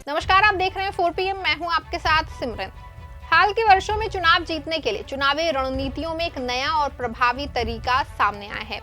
नमस्कार, आप देख रहे हैं 4 PM। मैं हूं आपके साथ सिमरन। हाल के वर्षों में चुनाव जीतने के लिए चुनावी रणनीतियों में एक नया और प्रभावी तरीका सामने आया है,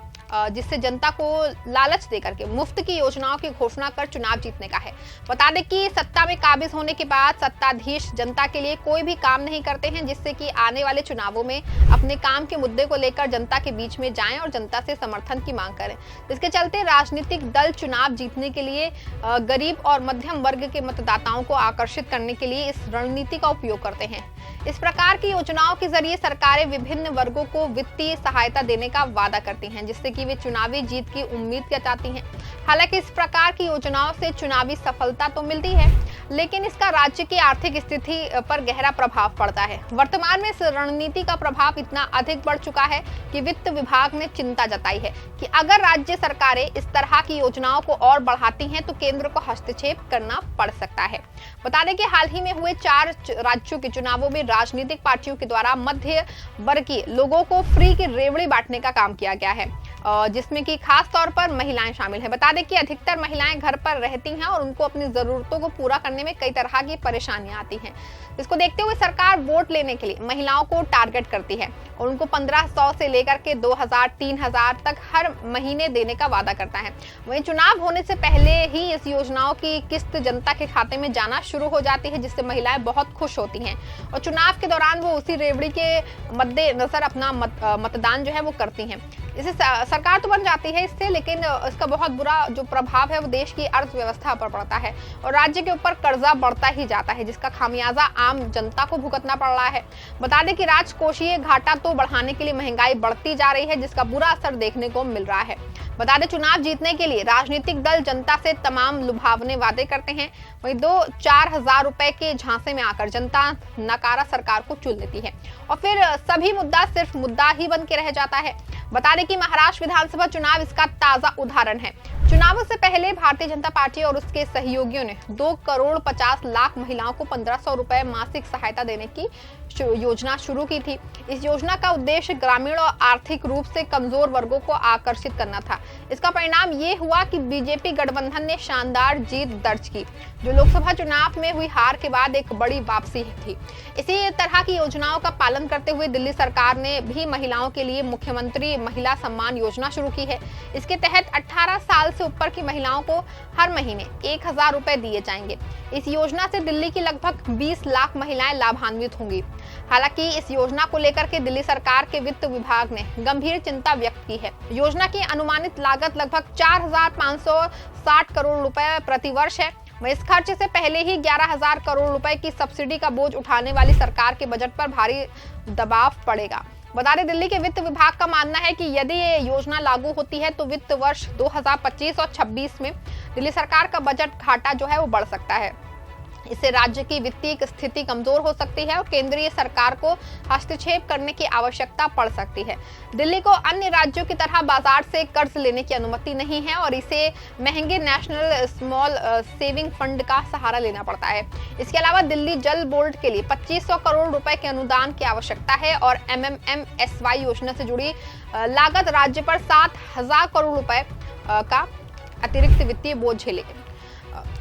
जिससे जनता को लालच देकर के मुफ्त की योजनाओं की घोषणा कर चुनाव जीतने का है। बता दें कि सत्ता में काबिज होने के बाद सत्ताधीश जनता के लिए कोई भी काम नहीं करते हैं, जिससे कि आने वाले चुनावों में अपने काम के मुद्दे को लेकर जनता के बीच में जाएं और जनता से समर्थन की मांग करें। इसके चलते राजनीतिक दल चुनाव जीतने के लिए गरीब और मध्यम वर्ग के मतदाताओं को आकर्षित करने के लिए इस रणनीति का उपयोग करते हैं। इस प्रकार की योजनाओं के जरिए सरकारें विभिन्न वर्गों को वित्तीय सहायता देने का वादा करती हैं, जिससे कि वे चुनावी जीत की उम्मीद जताती हैं। हालांकि इस प्रकार की योजनाओं से चुनावी सफलता तो मिलती है, लेकिन इसका राज्य की आर्थिक स्थिति पर गहरा प्रभाव पड़ता है। वर्तमान में इस रणनीति का प्रभाव इतना अधिक बढ़ चुका है कि वित्त विभाग ने चिंता जताई है कि अगर राज्य सरकारें इस तरह की योजनाओं को और बढ़ाती हैं तो केंद्र को हस्तक्षेप करना पड़ सकता है। बता दें कि हाल ही में हुए 4 राज्यों के चुनावों में राजनीतिक पार्टियों के द्वारा मध्य वर्गीय लोगों को फ्री की रेवड़ी बांटने का काम किया गया है, जिसमें कि खास तौर पर महिलाएं शामिल हैं। बता दें कि अधिकतर महिलाएं घर पर रहती हैं और उनको अपनी जरूरतों को पूरा करने में कई तरह की परेशानियां आती हैं। इसको देखते हुए सरकार वोट लेने के लिए महिलाओं को टारगेट करती है और उनको 1500 से लेकर के 2000, 3000 तक हर महीने देने का वादा करता है। वहीं चुनाव होने से पहले ही इस योजनाओं की किस्त जनता के खाते में जाना शुरू हो जाती है, जिससे महिलाएं बहुत खुश होती हैं और चुनाव के दौरान वो उसी रेवड़ी के मद्देनजर अपना मतदान जो है वो करती हैं। इससे सरकार तो बन जाती है इससे, लेकिन इसका बहुत बुरा जो प्रभाव है वो देश की अर्थव्यवस्था पर पड़ता है और राज्य के ऊपर कर्जा बढ़ता ही जाता है, जिसका खामियाजा आम जनता को भुगतना पड़ रहा है। बता दें कि राजकोषीय घाटा तो बढ़ाने के लिए महंगाई बढ़ती जा रही है, जिसका बुरा असर देखने को मिल रहा है। बता दें चुनाव जीतने के लिए राजनीतिक दल जनता से तमाम लुभावने वादे करते हैं, वहीं 2-4 हजार रुपए के झांसे में आकर जनता नकारा सरकार को चुन लेती है और फिर सभी मुद्दा सिर्फ मुद्दा ही बन के रह जाता है। बता दें कि महाराष्ट्र विधानसभा चुनाव इसका ताजा उदाहरण है। चुनावों से पहले भारतीय जनता पार्टी और उसके सहयोगियों ने 2,50,00,000 महिलाओं को 1500 रुपए मासिक सहायता देने की योजना शुरू की थी। इस योजना का उद्देश्य ग्रामीण और आर्थिक रूप से कमजोर वर्गों को आकर्षित करना था। इसका परिणाम ये हुआ कि बीजेपी गठबंधन ने शानदार जीत दर्ज की, जो लोकसभा चुनाव में हुई हार के बाद एक बड़ी वापसी थी। इसी तरह की योजनाओं का पालन करते हुए दिल्ली सरकार ने भी महिलाओं के लिए मुख्यमंत्री महिला सम्मान योजना शुरू की है। इसके तहत 18 साल से ऊपर की महिलाओं को हर महीने 1000 रुपए दिए जाएंगे। इस योजना से दिल्ली की लगभग 20 लाख महिलाएं लाभान्वित होंगी। हालांकि इस योजना को लेकर के दिल्ली सरकार के वित्त विभाग ने गंभीर चिंता व्यक्त की है। योजना की अनुमानित लागत लगभग 4560 करोड़ रुपए प्रति वर्ष है। वहीं इस खर्च से पहले ही 11,000 करोड़ रुपए की सब्सिडी का बोझ उठाने वाली सरकार के बजट पर भारी दबाव पड़ेगा। बता दें दिल्ली के वित्त विभाग का मानना है कि यदि ये योजना लागू होती है तो वित्त वर्ष 2025 और 26 में दिल्ली सरकार का बजट घाटा जो है वो बढ़ सकता है। इससे राज्य की वित्तीय स्थिति कमजोर हो सकती है और केंद्रीय सरकार को हस्तक्षेप करने की आवश्यकता पड़ सकती है। दिल्ली को अन्य राज्यों की तरह बाजार से कर्ज लेने की अनुमति नहीं है और इसे महंगे नेशनल स्मॉल सेविंग फंड का सहारा लेना पड़ता है। इसके अलावा दिल्ली जल बोर्ड के लिए 2500 करोड़ रुपए के अनुदान की आवश्यकता है और MMMSY योजना से जुड़ी लागत राज्य पर 7000 करोड़ रुपए का अतिरिक्त वित्तीय बोझ झेलेगी।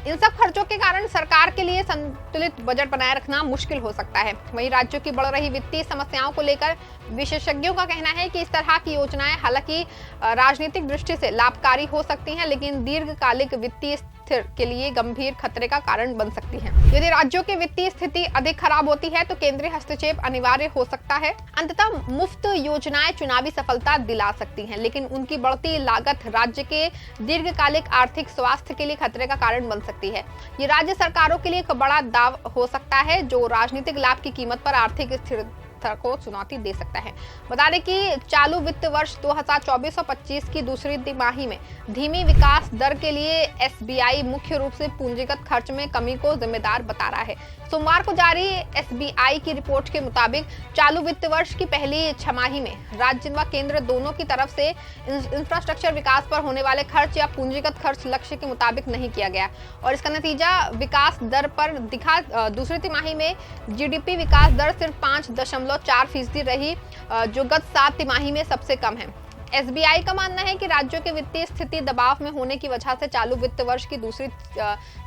इन सब खर्चों के कारण सरकार के लिए संतुलित बजट बनाए रखना मुश्किल हो सकता है। वहीं राज्यों की बढ़ रही वित्तीय समस्याओं को लेकर विशेषज्ञों का कहना है कि इस तरह की योजनाएं हालांकि राजनीतिक दृष्टि से लाभकारी हो सकती हैं, लेकिन दीर्घकालिक वित्तीय स्थिति के लिए गंभीर खतरे का कारण बन सकती हैं। यदि राज्यों की वित्तीय स्थिति अधिक खराब होती है तो केंद्रीय हस्तक्षेप अनिवार्य हो सकता है। अंततः मुफ्त योजनाएं चुनावी सफलता दिला सकती हैं, लेकिन उनकी बढ़ती लागत राज्य के दीर्घकालिक आर्थिक स्वास्थ्य के लिए खतरे का कारण बन सकती है। ये राज्य सरकारों के लिए एक बड़ा दाव हो सकता है, जो राजनीतिक लाभ की कीमत पर आर्थिक स्थिरता को चुनौती दे सकता है। बता दें कि चालू वित्त वर्ष 2024 और 25 की दूसरी तिमाही में धीमी विकास दर के लिए SBI मुख्य रूप से पूंजीगत खर्च में कमी को जिम्मेदार बता रहा है। सोमवार को जारी SBI की रिपोर्ट के मुताबिक चालू वित्त वर्ष की पहली छमाही में राज्य व केंद्र दोनों की तरफ से इंफ्रास्ट्रक्चर विकास पर होने वाले खर्च या पूंजीगत खर्च लक्ष्य के मुताबिक नहीं किया गया और इसका नतीजा विकास दर पर दिखा। दूसरी तिमाही में GDP विकास दर सिर्फ 5.4% रही, जो गत 7 तिमाही में सबसे कम है। एसबीआई का मानना है कि राज्यों की वित्तीय स्थिति दबाव में होने की वजह से चालू वित्त वर्ष की दूसरी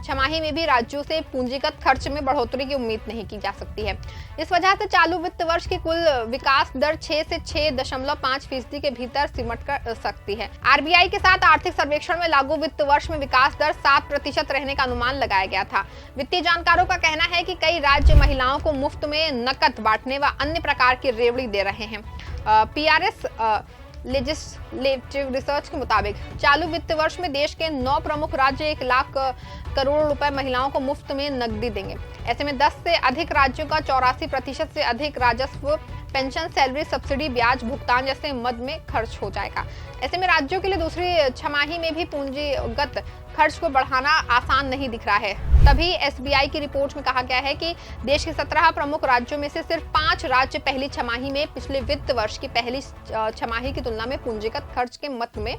छमाही में भी राज्यों से पूंजीगत खर्च में बढ़ोतरी की उम्मीद नहीं की जा सकती है। इस वजह से चालू वित्त वर्ष की कुल विकास दर 6 से 6.5% के भीतर सिमट कर सकती है। आरबीआई के साथ आर्थिक सर्वेक्षण में लागू वित्त वर्ष में विकास दर 7% रहने का अनुमान लगाया गया था। वित्तीय जानकारों का कहना है कि कई राज्य महिलाओं को मुफ्त में नकद बांटने व अन्य प्रकार की रेवड़ी दे रहे हैं। पीआरएस लेजिस्लेटिव रिसर्च के मुताबिक चालू वित्त वर्ष में देश के 9 प्रमुख राज्य 1 लाख करोड़ रुपए महिलाओं को मुफ्त में नकदी देंगे। ऐसे में 10 से अधिक राज्यों का 84% से अधिक राजस्व पेंशन, सैलरी, सब्सिडी, ब्याज भुगतान जैसे मद में खर्च हो जाएगा। ऐसे में राज्यों के लिए दूसरी छमाही में भी पूंजीगत खर्च को बढ़ाना आसान नहीं दिख रहा है। तभी एसबीआई की रिपोर्ट में कहा गया है कि देश के 17 प्रमुख राज्यों में से सिर्फ 5 राज्य पहली छमाही में पिछले वित्त वर्ष की पहली छमाही की तुलना में पूंजीगत खर्च के मद में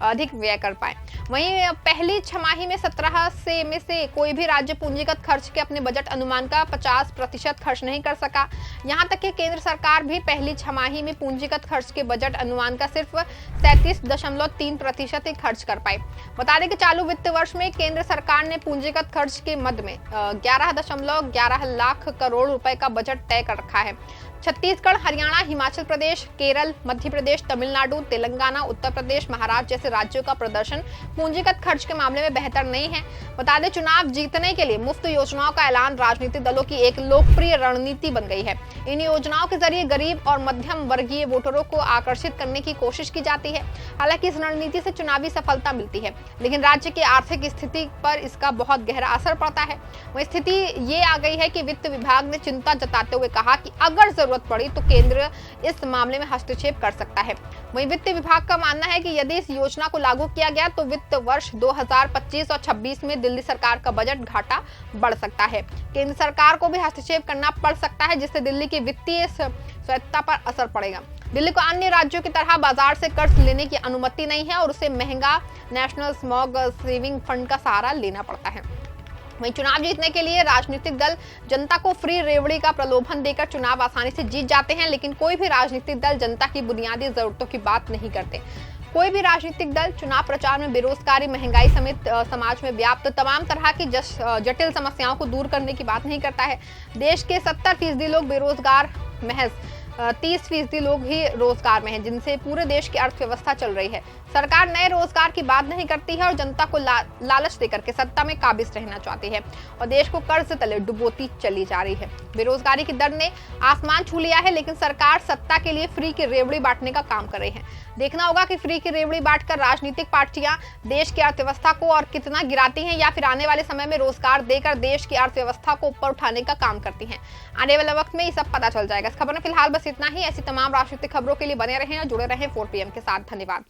अधिक व्यय कर पाए। वहीं पहली छमाही में 17 में से कोई भी राज्य पूंजीगत खर्च के अपने बजट अनुमान का 50% खर्च नहीं कर सका। यहाँ तक कि केंद्र सरकार भी पहली छमाही में पूंजीगत खर्च के बजट अनुमान का सिर्फ 37.3% ही खर्च कर पाई। बता दें कि चालू वित्त वर्ष में केंद्र सरकार ने पूंजीगत खर्च के मद में 11.11 लाख करोड़ रुपए का बजट तय कर रखा है। छत्तीसगढ़, हरियाणा, हिमाचल प्रदेश, केरल, मध्य प्रदेश, तमिलनाडु, तेलंगाना, उत्तर प्रदेश, महाराष्ट्र जैसे राज्यों का प्रदर्शन पूंजीगत खर्च के मामले में बेहतर नहीं है। बता दें, चुनाव जीतने के लिए मुफ्त योजनाओं का ऐलान राजनीतिक दलों की एक लोकप्रिय रणनीति बन गई है। इन योजनाओं के जरिए गरीब और मध्यम वर्गीय वोटरों को आकर्षित करने की कोशिश की जाती है। हालांकि इस रणनीति से चुनावी सफलता मिलती है, लेकिन राज्य की आर्थिक स्थिति पर इसका बहुत गहरा असर पड़ता है। वही स्थिति ये आ गई है कि वित्त विभाग ने चिंता जताते हुए कहा कि अगर जरूरत पड़ी तो केंद्र इस मामले में हस्तक्षेप कर सकता है। वहीं वित्त विभाग का मानना है कि यदि इस योजना को लागू किया गया तो वित्त वर्ष 2025 और 26 में दिल्ली सरकार का बजट घाटा बढ़ सकता है। केंद्र सरकार को भी हस्तक्षेप करना पड़ सकता है, जिससे दिल्ली की वित्तीय स्वायत्तता पर असर पड़ेगा। दिल्ली को अन्य राज्यों की तरह बाजार से कर्ज लेने की अनुमति नहीं है और उसे महंगा नेशनल स्मॉग सेविंग फंड का सहारा लेना पड़ता है। वहीं चुनाव जीतने के लिए राजनीतिक दल जनता को फ्री रेवड़ी का प्रलोभन देकर चुनाव आसानी से जीत जाते हैं, लेकिन कोई भी राजनीतिक दल जनता की बुनियादी जरूरतों की बात नहीं करते। कोई भी राजनीतिक दल चुनाव प्रचार में बेरोजगारी, महंगाई समेत समाज में व्याप्त तमाम तरह की जटिल समस्याओं को दूर करने की बात नहीं करता है। देश के 70% लोग बेरोजगार, महज 30% लोग ही रोजगार में हैं, जिनसे पूरे देश की अर्थव्यवस्था चल रही है। सरकार नए रोजगार की बात नहीं करती है और जनता को लालच देकर के सत्ता में काबिज रहना चाहती है और देश को कर्ज तले डुबोती चली जा रही है। बेरोजगारी की दर ने आसमान छू लिया है, लेकिन सरकार सत्ता के लिए फ्री की रेवड़ी बांटने का काम कर रही है। देखना होगा कि फ्री की रेवड़ी बांटकर राजनीतिक पार्टियां देश की अर्थव्यवस्था को और कितना गिराती हैं, या फिर आने वाले समय में रोजगार देकर देश की अर्थव्यवस्था को ऊपर उठाने का काम करती हैं। आने वाले वक्त में ये सब पता चल जाएगा। इस खबर में फिलहाल बस इतना ही। ऐसी तमाम राजनीतिक खबरों के लिए बने रहें और जुड़े रहें 4PM के साथ। धन्यवाद।